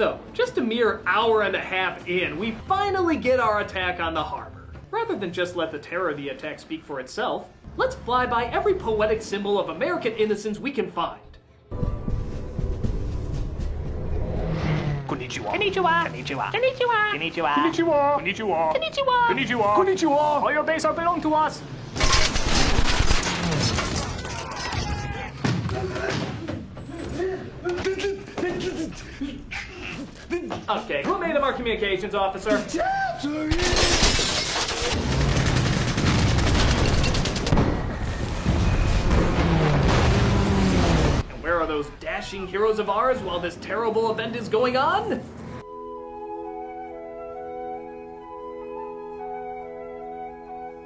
So, just a mere hour and a half in, we finally get our attack on the harbor. Rather than just let the terror of the attack speak for itself, let's fly by every poetic symbol of American innocence we can find. Konnichiwa. Konnichiwa. Konnichiwa. Konnichiwa. Konnichiwa. Konnichiwa. Konnichiwa. Konnichiwa. Konnichiwa. Konnichiwa. All your base are belong to us. Okay, who made him our communications officer? And where are those dashing heroes of ours while this terrible event is going on?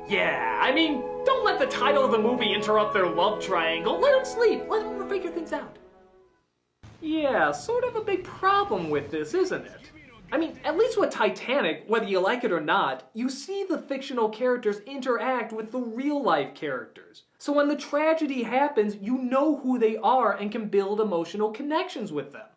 Yeah, I mean, don't let the title of the movie interrupt their love triangle. Let them sleep. Let them figure things out. Yeah, sort of a big problem with this, isn't it? I mean, at least with Titanic, whether you like it or not, you see the fictional characters interact with the real-life characters. So when the tragedy happens, you know who they are and can build emotional connections with them.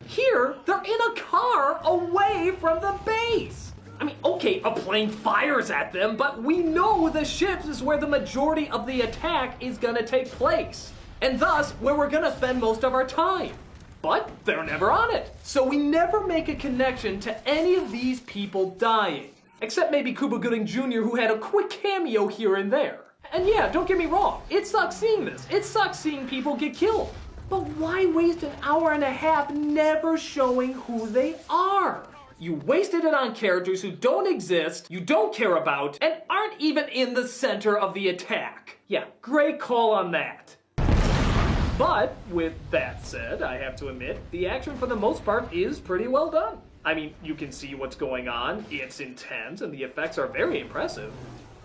Here, they're in a car away from the base. I mean, okay, a plane fires at them, but we know the ships is where the majority of the attack is gonna take place. And thus, where we're gonna spend most of our time. But they're never on it. So we never make a connection to any of these people dying. Except maybe Cuba Gooding Jr., who had a quick cameo here and there. And yeah, don't get me wrong, it sucks seeing this. It sucks seeing people get killed. But why waste an hour and a half never showing who they are? You wasted it on characters who don't exist, you don't care about, and aren't even in the center of the attack. Yeah, great call on that. But, with that said, I have to admit, the action for the most part is pretty well done. I mean, you can see what's going on, it's intense, and the effects are very impressive.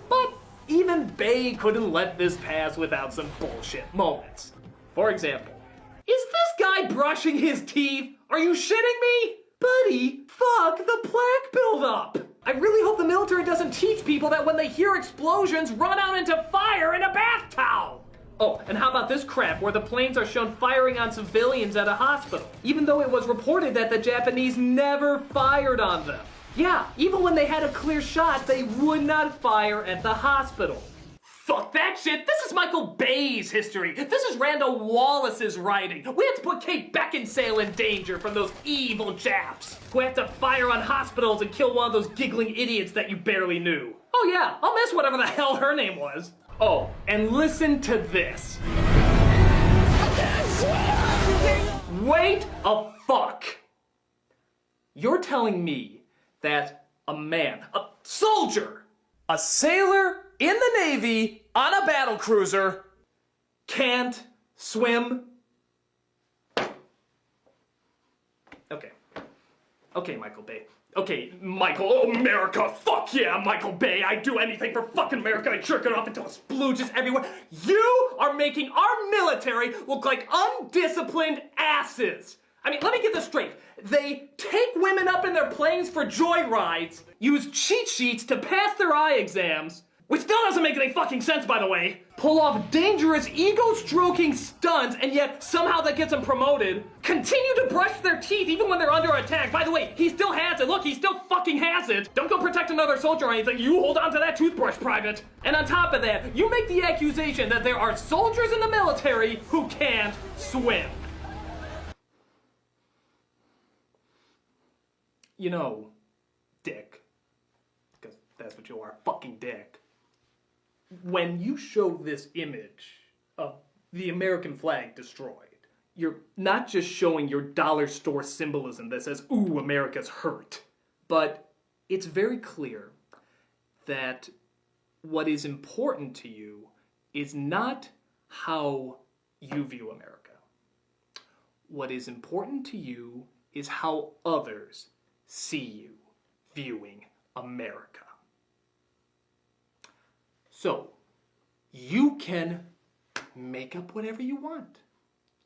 But even Bay couldn't let this pass without some bullshit moments. For example, is this guy brushing his teeth? Are you shitting me? Buddy, fuck the plaque buildup! I really hope the military doesn't teach people that when they hear explosions, run out into fire in a bath towel! Oh, and how about this crap where the planes are shown firing on civilians at a hospital, even though it was reported that the Japanese never fired on them. Yeah, even when they had a clear shot, they would not fire at the hospital. Fuck that shit! This is Michael Bay's history! This is Randall Wallace's writing! We had to put Kate Beckinsale in danger from those evil Japs who have to fire on hospitals and kill one of those giggling idiots that you barely knew. Oh yeah, I'll miss whatever the hell her name was. Oh, and listen to this. Wait a fuck! You're telling me that a man, a soldier, a sailor in the Navy on a battle cruiser can't swim? Okay. Okay, Michael Bay. Okay, Michael, oh, America, fuck yeah, Michael Bay, I'd do anything for fucking America, I'd jerk it off until it splooges everywhere. You are making our military look like undisciplined asses. I mean, let me get this straight. They take women up in their planes for joyrides, use cheat sheets to pass their eye exams, which still doesn't make any fucking sense, by the way, pull off dangerous ego-stroking stunts, and yet somehow that gets them promoted, continue to brush their teeth even when they're under attack. By the way, he still has it. Look, he still fucking has it. Don't go protect another soldier or anything. You hold on to that toothbrush, Private. And on top of that, you make the accusation that there are soldiers in the military who can't swim. You know, dick, because that's what you are, fucking dick. When you show this image of the American flag destroyed, you're not just showing your dollar store symbolism that says, ooh, America's hurt. But it's very clear that what is important to you is not how you view America. What is important to you is how others see you viewing America. So, you can make up whatever you want.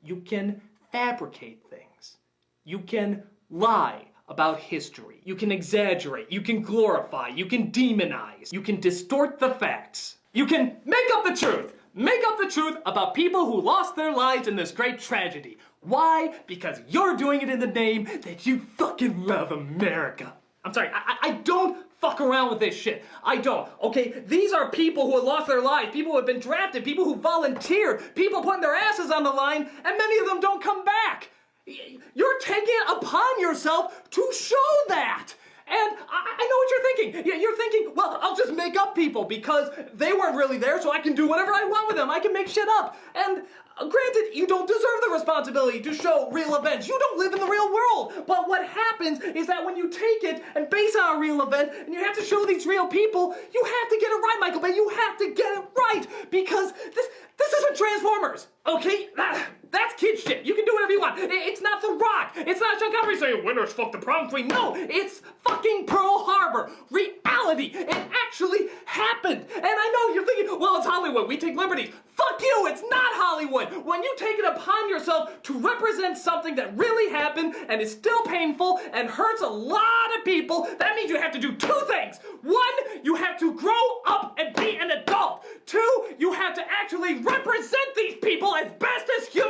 You can fabricate things. You can lie about history. You can exaggerate. You can glorify. You can demonize. You can distort the facts. You can make up the truth. Make up the truth about people who lost their lives in this great tragedy. Why? Because you're doing it in the name that you fucking love America. I'm sorry, I don't fuck around with this shit. I don't, okay? These are people who have lost their lives, people who have been drafted, people who volunteered, people putting their asses on the line, and many of them don't come back. You're taking it upon yourself to show that. And I know what you're thinking. You're thinking, well, I'll just make up people because they weren't really there, so I can do whatever I want with them. I can make shit up. And granted, you don't deserve the responsibility to show real events. You don't live in the real world. But what happens is that when you take it and base it on a real event, and you have to show these real people, you have to get it right, Michael Bay. You have to get it right because this isn't Transformers, okay? That's kid shit. You can do whatever you want. It's not The Rock. It's not Sean Connery saying winners fuck the prom queen. No, it's fucking Pearl Harbor. Reality. It actually happened. And I know you're thinking, well, it's Hollywood. We take liberties. Fuck you. It's not Hollywood. When you take it upon yourself to represent something that really happened and is still painful and hurts a lot of people, that means you have to do two things. One, you have to grow up and be an adult. Two, you have to actually represent these people as best as human